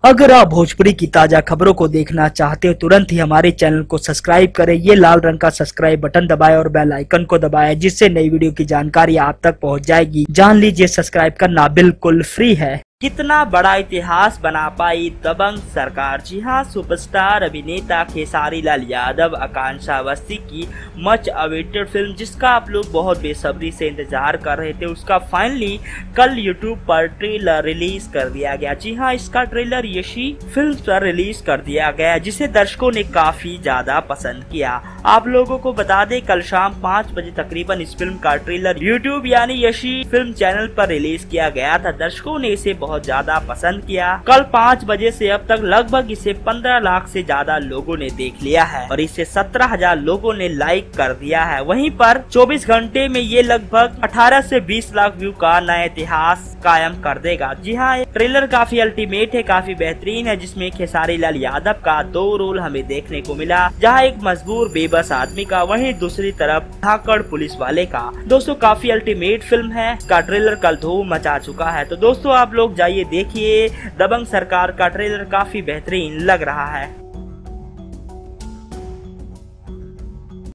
अगर आप भोजपुरी की ताजा खबरों को देखना चाहते हो तुरंत ही हमारे चैनल को सब्सक्राइब करें। ये लाल रंग का सब्सक्राइब बटन दबाएं और बेल आइकन को दबाएं, जिससे नई वीडियो की जानकारी आप तक पहुंच जाएगी। जान लीजिए सब्सक्राइब करना बिल्कुल फ्री है। कितना बड़ा इतिहास बना पाई दबंग सरकार। जी हाँ, सुपरस्टार अभिनेता खेसारी लाल यादव, आकांक्षा अवस्थी की मच अवेटेड फिल्म, जिसका आप लोग बहुत बेसब्री से इंतजार कर रहे थे, उसका फाइनली कल यूट्यूब पर ट्रेलर रिलीज कर दिया गया। जी हाँ, इसका ट्रेलर यशी फिल्म पर रिलीज कर दिया गया, जिसे दर्शकों ने काफी ज्यादा पसंद किया। आप लोगों को बता दें, कल शाम 5 बजे तकरीबन इस फिल्म का ट्रेलर यूट्यूब यानी यशी फिल्म चैनल पर रिलीज किया गया था। दर्शकों ने इसे बहुत ज्यादा पसंद किया। कल 5 बजे से अब तक लगभग इसे 15 लाख से ज्यादा लोगों ने देख लिया है और इसे 17,000 लोगों ने लाइक कर दिया है। वहीं पर 24 घंटे में ये लगभग 18 से 20 लाख व्यू का नया इतिहास कायम कर देगा। जी हाँ, ट्रेलर काफी अल्टीमेट है, काफी बेहतरीन है, जिसमें खेसारी लाल यादव का 2 रोल हमें देखने को मिला, जहाँ एक मजबूर बेबस आदमी का, वहीं दूसरी तरफ धाकड़ पुलिस वाले का। दोस्तों, काफी अल्टीमेट फिल्म है, इसका ट्रेलर कल धूम मचा चुका है। तो दोस्तों, आप लोग जाइए देखिए, दबंग सरकार का ट्रेलर काफी बेहतरीन लग रहा है।